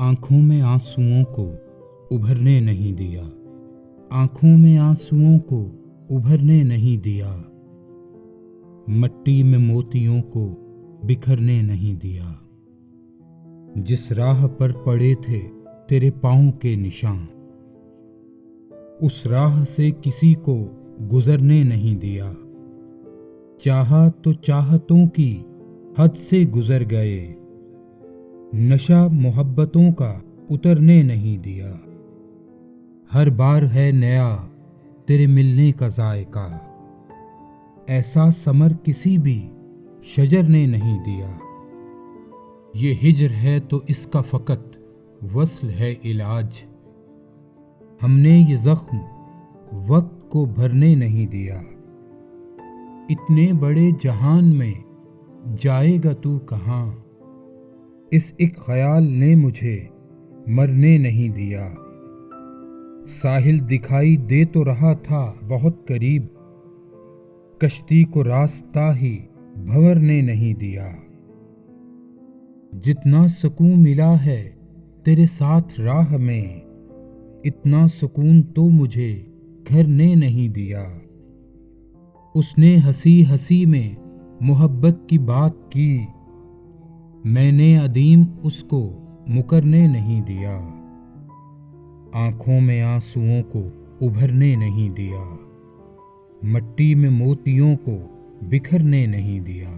आंखों में आंसुओं को उभरने नहीं दिया, आंखों में आंसुओं को उभरने नहीं दिया, मट्टी में मोतियों को बिखरने नहीं दिया। जिस राह पर पड़े थे तेरे पाँव के निशान, उस राह से किसी को गुजरने नहीं दिया। चाहा तो चाहतों की हद से गुजर गए, नशा मोहब्बतों का उतरने नहीं दिया। हर बार है नया तेरे मिलने का जायका, ऐसा समर किसी भी शजर ने नहीं दिया। ये हिज्र है तो इसका फकत वस्ल है इलाज, हमने ये जख्म वक्त को भरने नहीं दिया। इतने बड़े जहान में जाएगा तू कहाँ, इस एक ख्याल ने मुझे मरने नहीं दिया। साहिल दिखाई दे तो रहा था बहुत करीब, कश्ती को रास्ता ही भंवरने नहीं दिया। जितना सुकून मिला है तेरे साथ राह में, इतना सुकून तो मुझे घर ने नहीं दिया। उसने हंसी हंसी में मोहब्बत की बात की, मैंने अदीम उसको मुकरने नहीं दिया। आंखों में आंसुओं को उभरने नहीं दिया, मट्टी में मोतियों को बिखरने नहीं दिया।